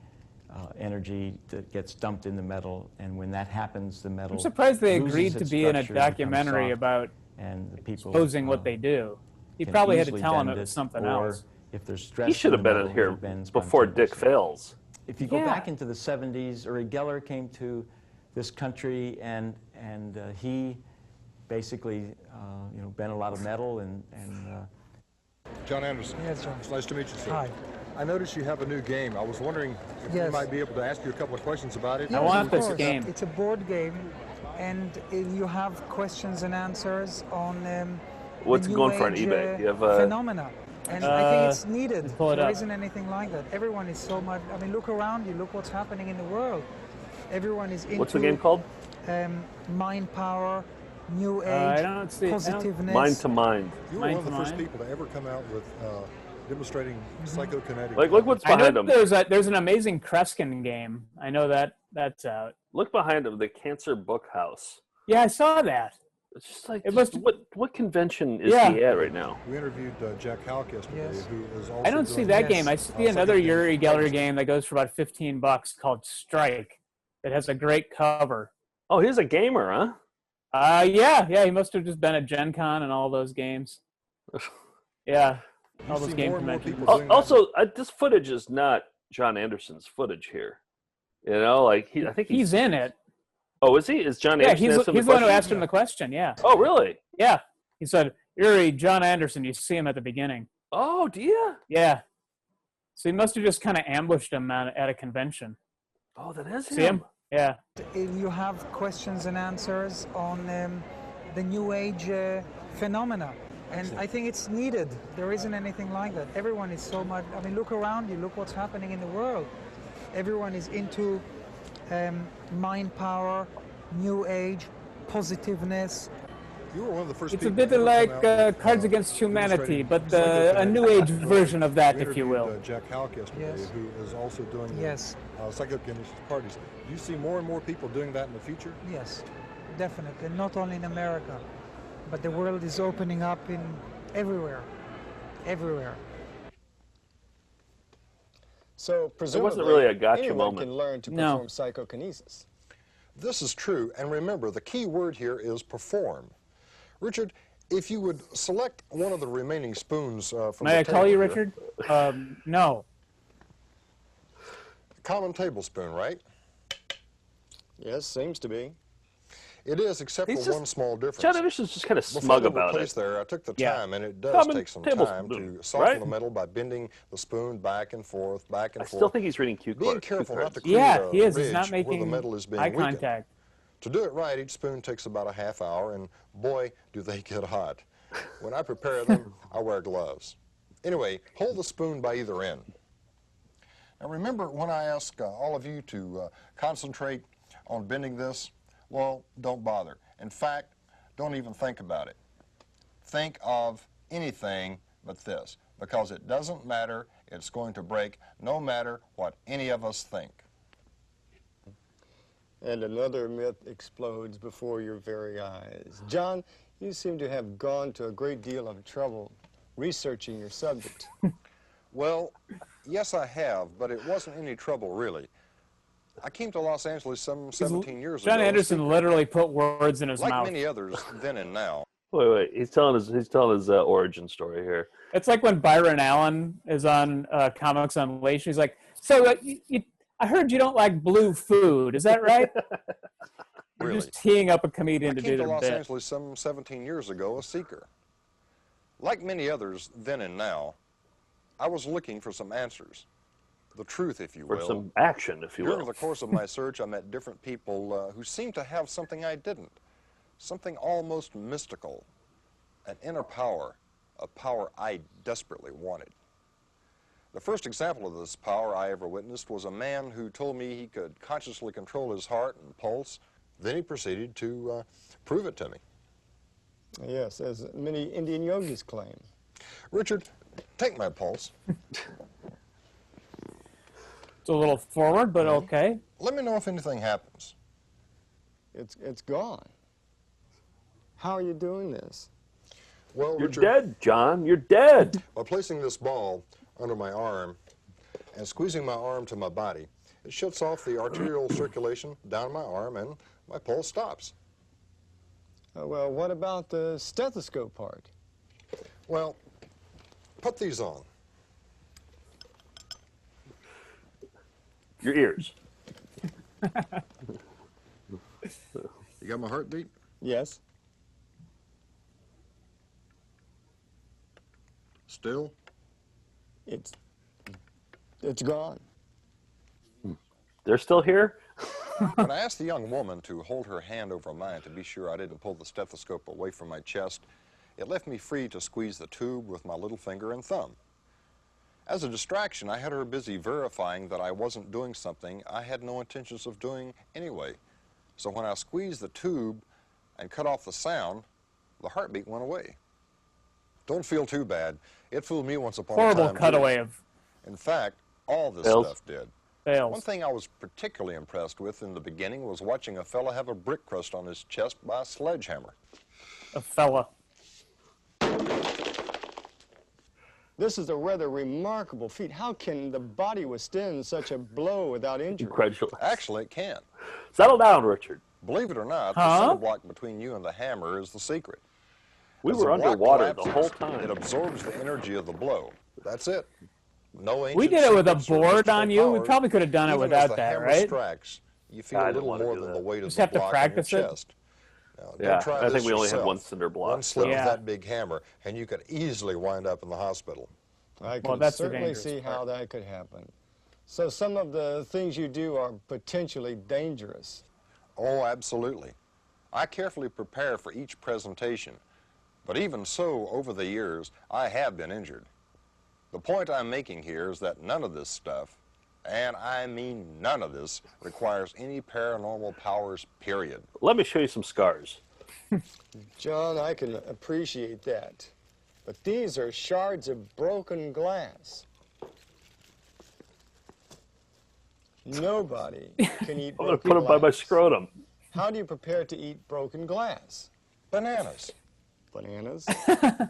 energy that gets dumped in the metal, and when that happens, the metal. I'm surprised they loses agreed to its be in a structure and becomes documentary soft, about and the people exposing what they do. He probably had to tell him it was something else. If there's stress, he should have been in here before Dick Fales. If you go back into the 70s, Uri Geller came to this country, and he basically bent a lot of metal and John Anderson. Yes, John. It's nice to meet you, sir. Hi. I noticed you have a new game. I was wondering if we might be able to ask you a couple of questions about it. Yes, I want this game. It's a board game, and you have questions and answers on what's going for on eBay? You have a phenomena. And I think it's needed. There up. isn't anything like that. Everyone is so much. I mean, look around you. Look what's happening in the world. Everyone is into. What's the game called? Mind power, new age, I don't see, positiveness. Mind to mind. You were one of the first people to ever come out with demonstrating psychokinetic. Like, look what's behind him. There's an amazing Kreskin game. I know that's out. Look behind him, the Cancer Book House. Yeah, I saw that. It's just like, what convention is he at right now? We interviewed Jack Houck yesterday, who is also. I don't see that game. I see another Uri Geller game that goes for about $15 called Strike. It has a great cover. Oh, he's a gamer, huh? Yeah. He must have just been at Gen Con and all those games. Yeah, all those game conventions. Also, this footage is not John Anderson's footage here. You know, like I think he's in it. Oh, is he? Is John Anderson? Yeah, he's the one who asked him the question. Yeah. Oh, really? Yeah. He said, Erie, John Anderson, you see him at the beginning. Oh, do you? Yeah. So he must have just kind of ambushed him at a convention. Oh, that is See him? Yeah. You have questions and answers on the New Age phenomena. And I think it's needed. There isn't anything like that. Everyone is so much, I mean, look around you, look what's happening in the world. Everyone is into mind power, New Age, positiveness. You were one of the first it's a bit like Cards Against Humanity, but a New Age version of that, if you will. Jack Halk yesterday, Yes. who is also doing Yes. psychokinesis parties. Do you see more and more people doing that in the future? Yes, definitely. Not only in America, but the world is opening up in everywhere. Everywhere. So presumably, wasn't really a gotcha anyone moment. can learn to perform psychokinesis. This is true, and remember, the key word here is perform. Richard, if you would select one of the remaining spoons from the May I call table you here. Richard? No. Common tablespoon, right? Yes, seems to be. It is, except He's for just- one small difference. John Anderson's just kind of Before smug they were about placed it. there, I took the Yeah. time, and it does Common take some tablespoon, time to soften right? the metal by bending the spoon back and forth, back and I forth. still think he's reading cue Being cards. careful not to create Yeah, a he is. He's ridge not where the making metal is being eye weakened. contact. To do it right, each spoon takes about a half hour, and boy, do they get hot. When I prepare them, I wear gloves. Anyway, hold the spoon by either end. Now remember when I ask all of you to concentrate on bending this, well, don't bother. In fact, don't even think about it. Think of anything but this, because it doesn't matter, it's going to break no matter what any of us think. And another myth explodes before your very eyes. John, you seem to have gone to a great deal of trouble researching your subject. Well, yes, I have, but it wasn't any trouble, really. I came to Los Angeles some 17 years ago. John Anderson literally put words in his like mouth. many others then and now. Wait. He's telling his origin story here. It's like when Byron Allen is on Comics Unleashed. He's like, so I heard you don't like blue food. Is that right? You're Really? just teeing up a comedian to I do came to their Los bit. Angeles some 17 years ago, a seeker. Like many others then and now, I was looking for some answers. The truth, if you For will. some action, if you will. During the course of my search, I met different people who seemed to have something I didn't. Something almost mystical. An inner power. A power I desperately wanted. The first example of this power I ever witnessed was a man who told me he could consciously control his heart and pulse. Then he proceeded to prove it to me. Yes, as many Indian yogis claim. Richard, take my pulse. It's a little forward, but okay. Let me know if anything happens. It's gone. How are you doing this? Well, You're Richard, dead, John. You're dead. by placing this ball under my arm and squeezing my arm to my body, it shuts off the arterial circulation down my arm and my pulse stops. Well, what about the stethoscope part? Well, put these on. Your ears. You got my heartbeat? Yes. Still? It's gone. They're still here? When I asked the young woman to hold her hand over mine to be sure I didn't pull the stethoscope away from my chest, it left me free to squeeze the tube with my little finger and thumb. As a distraction, I had her busy verifying that I wasn't doing something I had no intentions of doing anyway. So when I squeezed the tube and cut off the sound, the heartbeat went away. Don't feel too bad. It fooled me once upon a time. Horrible cutaway too. of In fact, all this Fails. stuff did. fails. One thing I was particularly impressed with in the beginning was watching a fella have a brick crust on his chest by a sledgehammer. A fella. This is a rather remarkable feat. How can the body withstand such a blow without injury? Incredulous. Actually, it can. Settle down, Richard. Believe it or not, Huh? the center block between you and the hammer is the secret. We As were the block underwater the whole collapses, time. It absorbs the energy of the blow. That's it. No ancient We did it with a secrets or board mystical on you. We powers. probably could have done it Even as without the that, hammer right? strikes, you feel I a didn't little wanna more do than that. the weight of Just the have to block on your practice it. chest. Yeah, try I this think we only have yourself. one cinder block. One slip Yeah. of that big hammer, and you could easily wind up in the hospital. I Well, can that's the certainly dangerous see part. how that could happen. So some of the things you do are potentially dangerous. Oh, absolutely. I carefully prepare for each presentation, but even so, over the years, I have been injured. The point I'm making here is that none of this stuff, and I mean none of this, requires any paranormal powers, period. Let me show you some scars. John, I can appreciate that. But these are shards of broken glass. Nobody can eat I'm going to broken put them by my glass. scrotum. How do you prepare to eat broken glass? Bananas. Bananas?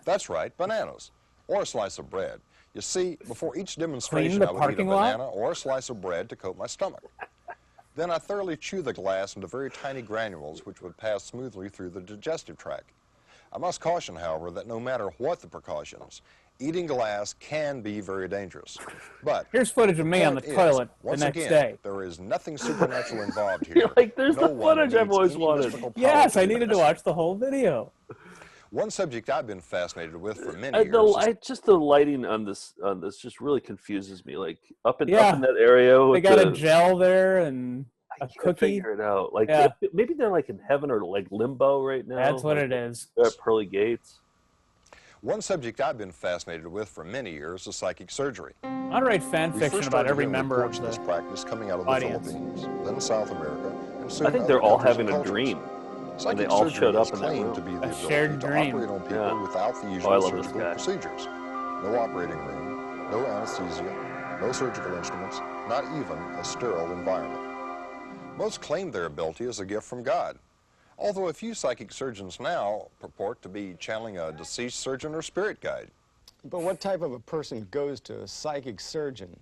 That's right, bananas. Or a slice of bread. You see, before each demonstration, the I would eat a parking lot? banana or a slice of bread to coat my stomach. Then I thoroughly chew the glass into very tiny granules which would pass smoothly through the digestive tract. I must caution, however, that no matter what the precautions, eating glass can be very dangerous. But here's footage of me on the point is, toilet the once next again, day. there is nothing supernatural involved here. You're like, there's No the one footage I've needs always any wanted. mystical power Yes, to I do needed to this. watch the whole video. One subject I've been fascinated with for many years is Just the lighting on this just really confuses me. Like up in Yeah. that area, They with got the, a gel there and I a can't cookie. figure it out. Like Yeah. maybe they're like in heaven or like limbo right now. That's what like, it is. They're at pearly gates. one subject I've been fascinated with for many years is psychic surgery. I'd write fan We fiction first about started every hearing member reports of of this the practice coming out of the audience. Philippines, then South America, and soon I think other they're all countries having and a cultures. dream. Psychic And they all surgery showed up is in that claimed room. to be the A ability shared to dream. operate on people Yeah. without the Oh, I usual love this surgical guy. procedures. No operating room, no anesthesia, no surgical instruments, not even a sterile environment. Most claim their ability as a gift from God, although a few psychic surgeons now purport to be channeling a deceased surgeon or spirit guide. But what type of a person goes to a psychic surgeon?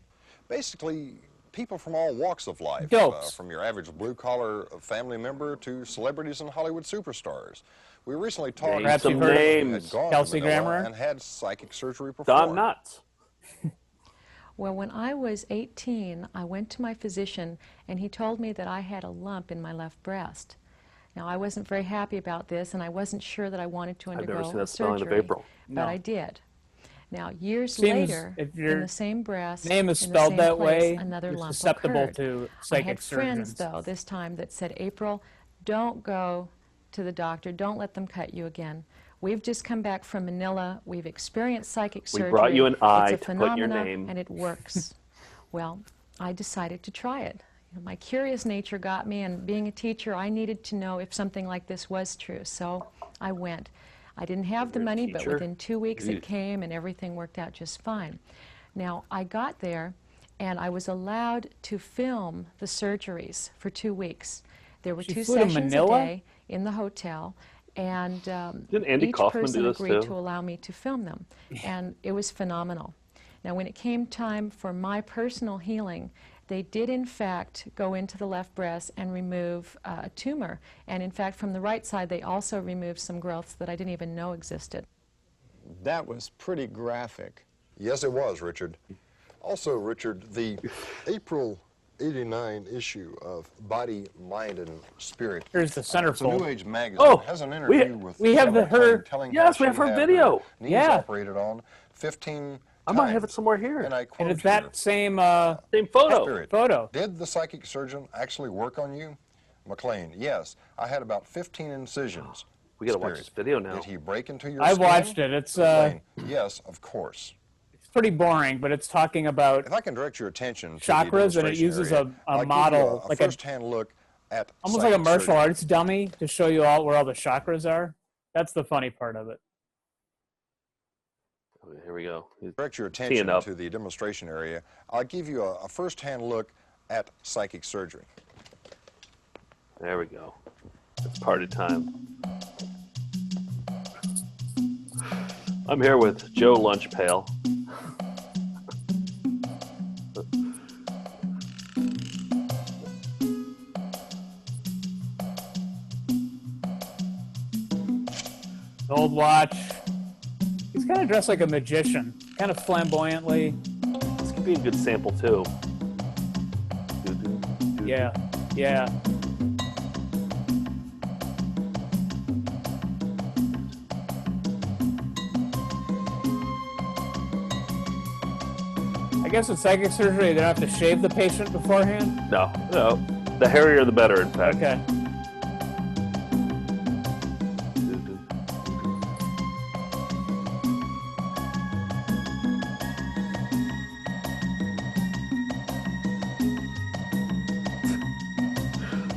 Basically, people from all walks of life, Dopes. from your average blue-collar family member to celebrities and Hollywood superstars. We recently talked Perhaps to you've someone heard who names. had gone Kelsey to Manila Grammer? and had psychic surgery Don performed. Knotts. Well, when I was 18, I went to my physician, and he told me that I had a lump in my left breast. Now, I wasn't very happy about this, and I wasn't sure that I wanted to I've undergo never seen a that spelling of surgery, April. but No. I did. Now, years Seems later, if in your the same breast, name is in the spelled same that place, way, another you're lump susceptible occurred. to I psychic had friends, surgeons. though, this time that said, April, don't go to the doctor. Don't let them cut you again. We've just come back from Manila. We've experienced psychic We surgery. brought you an eye it's a to put your phenomena, name. and it works. Well, I decided to try it. You know, my curious nature got me, and being a teacher, I needed to know if something like this was true. So I went. I didn't have the You're a money, but teacher? within 2 weeks Eesh. it came, and everything worked out just fine. Now, I got there, and I was allowed to film the surgeries for 2 weeks. There were She 2 flew to sessions a Manila? day in the hotel, and Didn't Andy each Kaufman person do this agreed too? to allow me to film them, and it was phenomenal. Now, when it came time for my personal healing, they did, in fact, go into the left breast and remove a tumor. And, in fact, from the right side, they also removed some growths that I didn't even know existed. That was pretty graphic. Yes, it was, Richard. Also, Richard, the April '89 issue of Body, Mind, and Spirit. Here's the It's a centerfold. New Age magazine. Oh, has an interview with we have Sarah her- McLean telling yes, how we have she her had video. Knees Yeah. operated on 15 I might have it times. somewhere here. And I quote And it's here, that same Same photo. Spirit, photo. did the psychic surgeon actually work on you? McLean, yes. I had about 15 incisions. We gotta watch Spirit, this video now. Did he break into your I've skin? watched it. It's McLean, yes, of course. it's pretty boring, but it's talking about If I can direct your attention to chakras, the and it uses demonstration a area, I'll give model, you a like a first-hand look at almost like a psychic martial surgery. arts dummy to show you all where all the chakras are. That's the funny part of it. Okay, here we go. Direct your Teeing attention up. to the demonstration area. I'll give you a first-hand look at psychic surgery. There we go. It's party time. I'm here with Joe Lunchpail. The old watch. He's kind of dressed like a magician, kind of flamboyantly. This could be a good sample too. Yeah, yeah. guess with psychic surgery, they don't have to shave the patient beforehand? No. The hairier the better, in fact. Okay.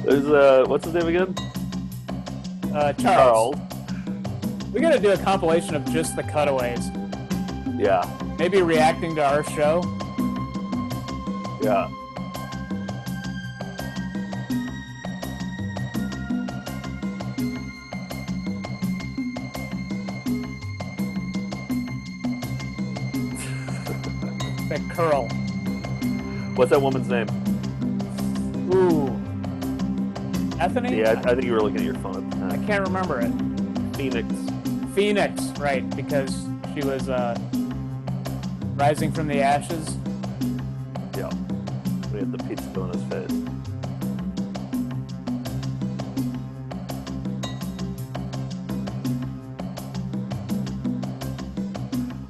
There's, what's his name again? Charles. We gotta do a compilation of just the cutaways. Yeah. Maybe reacting to our show. Yeah. That curl. What's that woman's name? Ooh. Ethany? Yeah, I think you were looking at your phone at the time. I can't remember it. Phoenix, right, because she was rising from the ashes. Yeah. We had the pizza go in his face.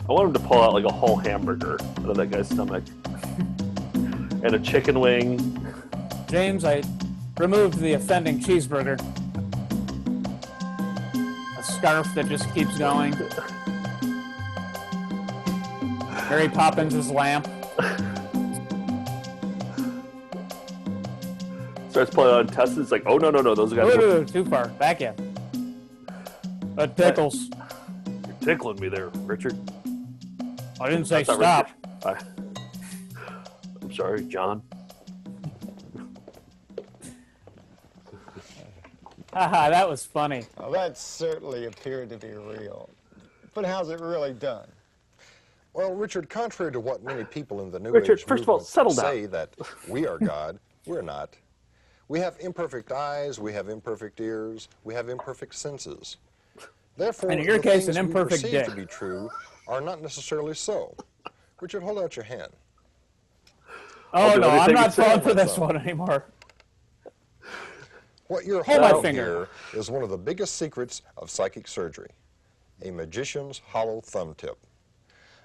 I want him to pull out like a whole hamburger out of that guy's stomach. And a chicken wing. James, I removed the offending cheeseburger. A scarf that just keeps going. Mary Poppins' lamp. Starts pulling out intestines. It's like, oh, no, those guys. Ooh, too far. Back in. It tickles. You're tickling me there, Richard. I didn't say stop. I'm sorry, John. Haha, that was funny. Well, that certainly appeared to be real. But how's it really done? Well, Richard, contrary to what many people in the New Richard, Age first of all, settle down. say that we are God, we're not. We have imperfect eyes, we have imperfect ears, we have imperfect senses. Therefore, and in your the case, things an imperfect we dick. perceive to be true are not necessarily so. Richard, hold out your hand. Oh no, I'm not falling for this one anymore. What you're Hold my holding finger. here is one of the biggest secrets of psychic surgery, a magician's hollow thumb tip.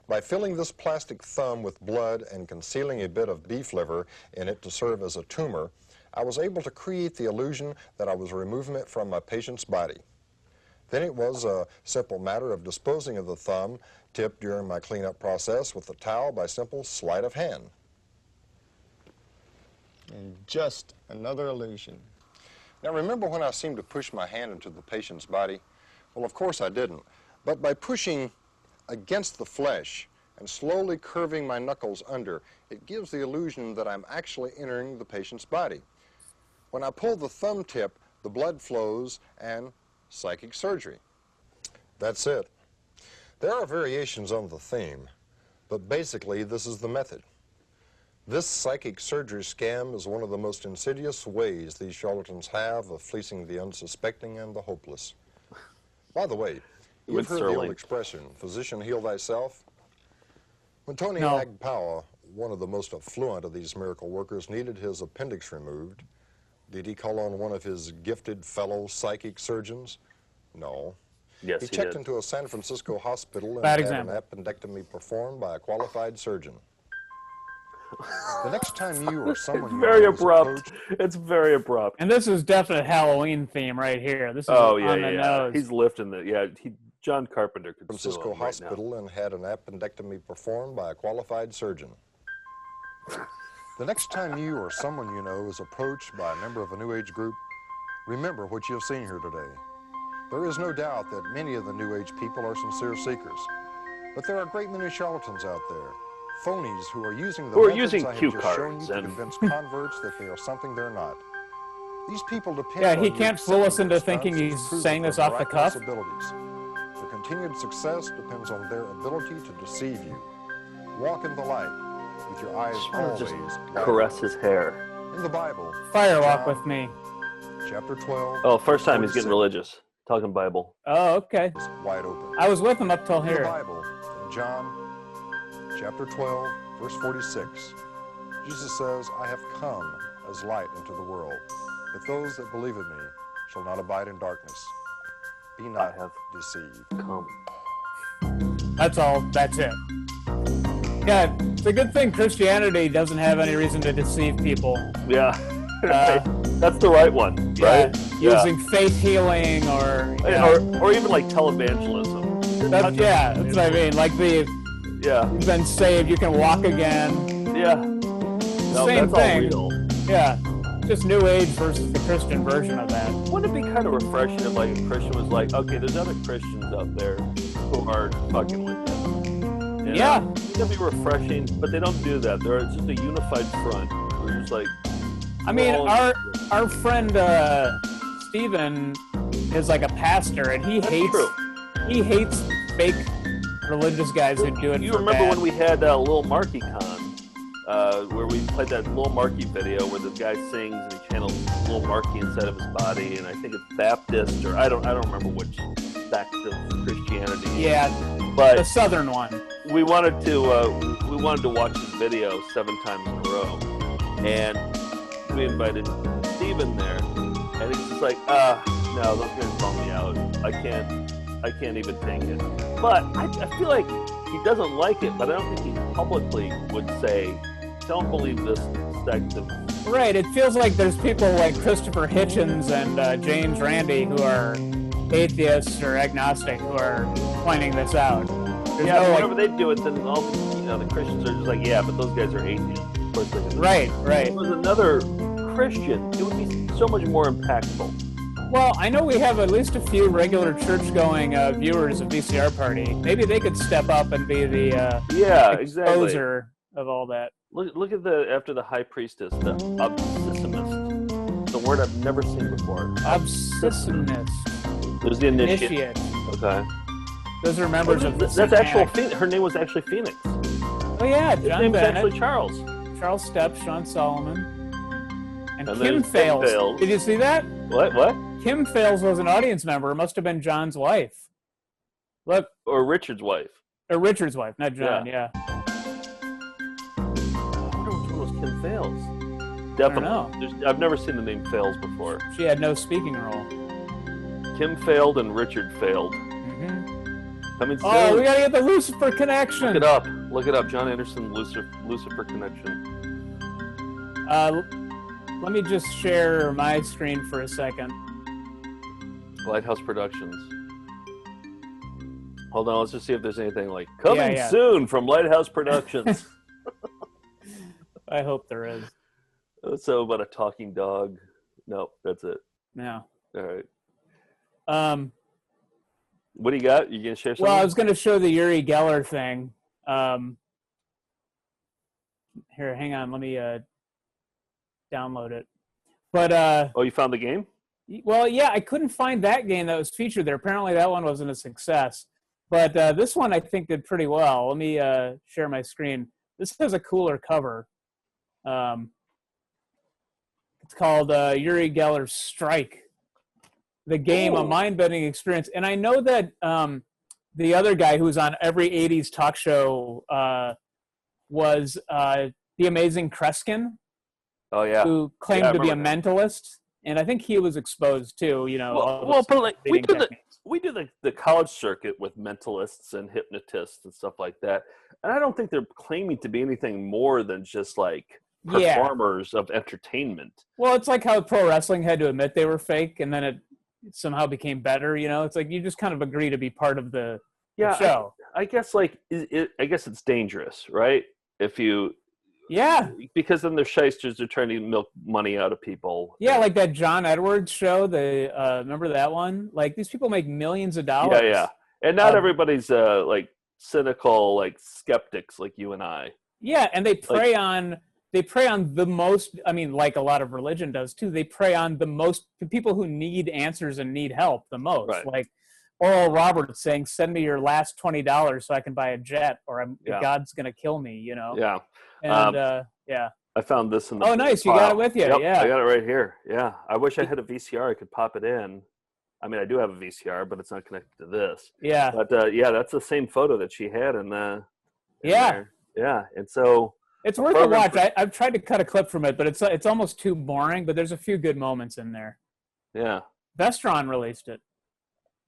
By filling this plastic thumb with blood and concealing a bit of beef liver in it to serve as a tumor, I was able to create the illusion that I was removing it from my patient's body. Then it was a simple matter of disposing of the thumb tip during my cleanup process with a towel by simple sleight of hand. And just another illusion. Now remember when I seemed to push my hand into the patient's body? Well, of course I didn't. But by pushing against the flesh and slowly curving my knuckles under, it gives the illusion that I'm actually entering the patient's body. When I pull the thumb tip, the blood flows and psychic surgery. That's it. There are variations on the theme, but basically this is the method. This psychic surgery scam is one of the most insidious ways these charlatans have of fleecing the unsuspecting and the hopeless. By the way, you've heard the old expression, physician heal thyself? When Tony Agpawa, one of the most affluent of these miracle workers, needed his appendix removed, did he call on one of his gifted fellow psychic surgeons? No. Yes, he checked into a San Francisco hospital and Bad had example. an appendectomy performed by a qualified surgeon. The next time you or someone It's you very know is abrupt. approached, It's very abrupt. And this is definite Halloween theme right here. This is Oh, on the nose. He's lifting the, John Carpenter could sue Francisco him right Hospital and had an appendectomy performed by a qualified surgeon. The next time you or someone you know is approached by a member of a New Age group, remember what you have seen here today. There is no doubt that many of the New Age people are sincere seekers, but there are a great many charlatans out there, phonies who are using the methods I have just shown you to convince converts that they are something they're not. These people depend on he you can't fool us into accepting thinking their he's stunts saying to this prove off the their cuff. miraculous abilities. Their continued success depends on their ability to deceive you. Walk in the light with your eyes always just wide caress open. his hair. In the Bible, Firewalk John, with me. chapter 12. Oh, first time he's getting 46, religious. Talking Bible. Oh, okay. wide open. I was with him up till In the here. Bible, in John chapter 12, verse 46, Jesus says, I have come as light into the world, that those that believe in me shall not abide in darkness. Be not deceived. Come. That's all. That's it. Yeah, It's a good thing Christianity doesn't have any reason to deceive people. Yeah. That's the right one, right? Using faith healing or even like televangelism. That's what I mean. Like you've been saved, you can walk again. Yeah. Same that's thing. All real. Yeah. Just New Age versus the Christian version of that. Wouldn't it be kind of refreshing if like a Christian was like, okay, there's other Christians out there who are fucking with them. You know? It'd be refreshing, but they don't do that. They're just a unified front. We're just like. I mean, our friend Stephen is like a pastor, and he hates fake religious guys who do it. You for remember bad. when we had Lil Marky Con, where we played that Lil Marky video where the guy sings and he channels Lil Marky inside of his body, and I think it's Baptist or I don't remember which sect of Christianity. Yeah, but the southern one. We wanted to watch his video 7 times in a row, and we invited Steven there, and he's just like, no, those guys bum me out. I can't even take it. But I feel like he doesn't like it, but I don't think he publicly would say, don't believe this sect of... Right, it feels like there's people like Christopher Hitchens and James Randi who are atheists or agnostic who are pointing this out. There's whenever they do it, then all the Christians are just like, yeah, but those guys are atheists. Right. If it was another Christian, it would be so much more impactful. Well, I know we have at least a few regular church-going viewers of VCR Party. Maybe they could step up and be the exposer of all that. Look at after the high priestess, the obsessionist. The word I've never seen before. Obsessionist. There's the initiate. Okay. Those are members of the That's actual. Her name was actually Phoenix. Oh yeah, His name was actually Charles. Charles Stepp, Sean Solomon, and Kim Fales. Did you see that? What? Kim Fales was an audience member. It must have been John's wife. Look. Or Richard's wife. Or Richard's wife, not John. Yeah. I wonder which one was Kim Fales. Definitely. I've never seen the name Fales before. She had no speaking role. Kim failed and Richard failed. Coming soon. Oh, we gotta get the Lucifer connection. Look it up. John Anderson, Lucifer connection. Let me just share my screen for a second. Lighthouse Productions. Hold on, let's just see if there's anything like coming soon from Lighthouse Productions. I hope there is. So about a talking dog. No, that's it. No. All right. What do you got? You gonna share something? Well, I was gonna show the Uri Geller thing. Here, hang on. Let me download it. But oh, you found the game? Well, yeah, I couldn't find that game that was featured there. Apparently, that one wasn't a success. But this one I think did pretty well. Let me share my screen. This has a cooler cover. It's called Uri Geller's Strike. The game, a mind-bending experience. And I know that the other guy who was on every 80s talk show was the amazing Kreskin. Oh, yeah. Who claimed to be a mentalist. And I think he was exposed too, you know. But like, we do the college circuit with mentalists and hypnotists and stuff like that. And I don't think they're claiming to be anything more than just like performers of entertainment. Well, it's like how pro wrestling had to admit they were fake and then it somehow became better, you know. It's like you just kind of agree to be part of the show. I guess like I guess it's dangerous, right? If you because then they're shysters. They're trying to milk money out of people. Yeah, like that John Edwards show. Remember that one? Like these people make millions of dollars. Yeah. And not everybody's like cynical, like skeptics, like you and I. Yeah, and they prey on the most. I mean, like a lot of religion does too. They prey on the most people who need answers and need help the most. Right. Like Oral Roberts saying, "Send me your last $20 so I can buy a jet, or God's gonna kill me." You know. Yeah. And I found this in the nice. You got it with you. Yep, yeah. I got it right here. Yeah. I wish I had a VCR. I could pop it in. I mean, I do have a VCR, but it's not connected to this. Yeah. But that's the same photo that she had in there. Yeah. And so it's worth a watch. I've tried to cut a clip from it, but it's almost too boring. But there's a few good moments in there. Yeah. Vestron released it.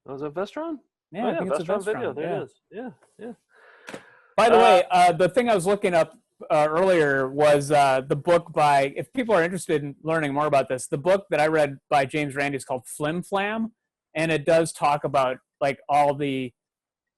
Was it Vestron? Yeah, I think it's a Vestron video. There it is. Yeah. By the way, the thing I was looking up earlier was the book by, if people are interested in learning more about this, the book that I read by James Randi is called Flim Flam, and it does talk about like all the,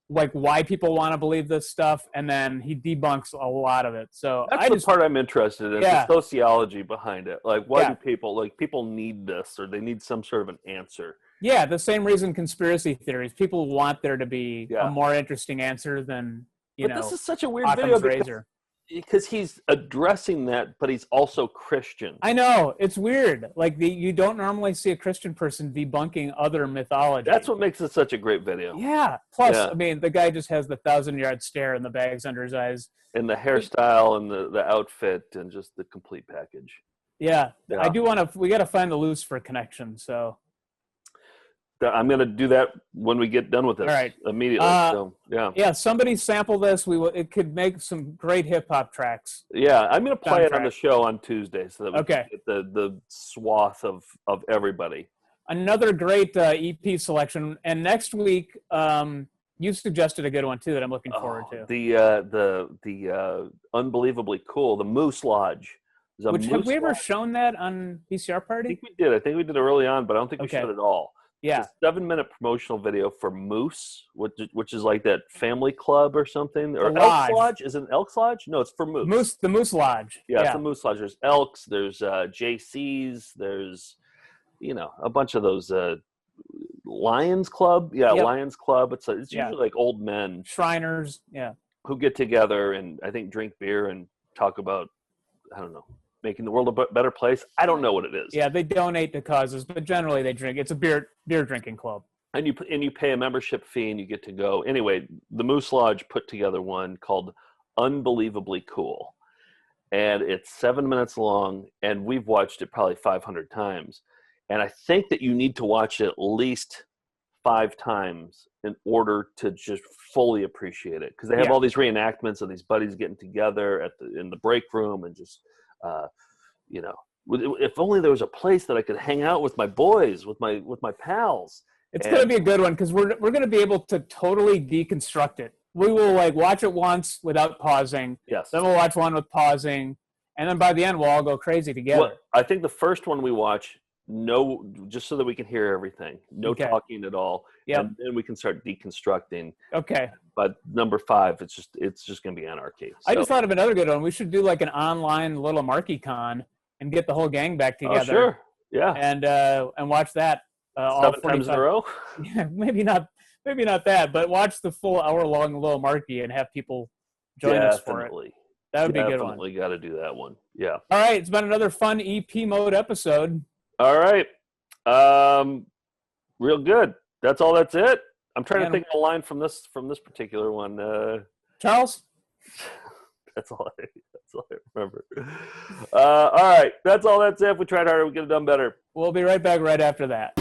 like why people want to believe this stuff, and then he debunks a lot of it. So that's the part I'm interested in, yeah. the sociology behind it. Like, why do people need this, or they need some sort of an answer? Yeah, the same reason conspiracy theories. People want there to be a more interesting answer than, you know. But this is such a weird video because he's addressing that, but he's also Christian. I know, it's weird. Like you don't normally see a Christian person debunking other mythology. That's what makes it such a great video. Yeah. Plus, I mean, the guy just has the 1,000-yard stare and the bags under his eyes, and the hairstyle and the outfit and just the complete package. Yeah. I do want to. We got to find the Lucifer connection. So I'm going to do that when we get done with this. All right. Immediately. So, yeah. Yeah, somebody sample this. It could make some great hip hop tracks. Yeah, I'm going to play it on the show on Tuesday so that we can get the swath of everybody. Another great EP selection. And next week, you suggested a good one too that I'm looking forward to. The unbelievably cool, the Moose Lodge. Have we ever shown that on VCR Party? I think we did. I think we did it early on, but I don't think we showed it all. Yeah, it's a 7-minute promotional video for Moose, which is like that family club or something, or Elks Lodge. Is it an Elks Lodge? No, it's for Moose. The Moose Lodge. Yeah, it's the Moose Lodge. There's Elks. There's JCs. There's a bunch of those Lions Club. Yeah, Lions Club. It's usually like old men, Shriners. Yeah, who get together and I think drink beer and talk about, I don't know, making the world a better place. I don't know what it is. Yeah, they donate to causes, but generally they drink. It's a beer drinking club. And you pay a membership fee and you get to go. Anyway, the Moose Lodge put together one called Unbelievably Cool. And it's 7 minutes long, and we've watched it probably 500 times. And I think that you need to watch it at least 5 times in order to just fully appreciate it. Because they have all these reenactments of these buddies getting together in the break room and just if only there was a place that I could hang out with my boys, with my pals. It's going to be a good one because we're going to be able to totally deconstruct it. We will watch it once without pausing. Yes. Then we'll watch one with pausing, and then by the end we'll all go crazy together. Well, I think the first one we watch, just so that we can hear everything, talking at all. Yeah. And then we can start deconstructing. Okay. But number 5, it's just going to be anarchy. So. I just thought of another good one. We should do like an online little Marky Con and get the whole gang back together. Oh, sure. Yeah. And watch that. 7 times in a row? Yeah, maybe not that, but watch the full hour-long Little Marky and have people join us for it. That would be a good one. Definitely got to do that one. Yeah. All right, it's been another fun EP mode episode. All right. Real good. That's all. That's it. I'm trying to think of a line from this particular one. Charles? That's all I remember. All right. That's all. That's it. If we tried harder, we could have done better. We'll be right back right after that.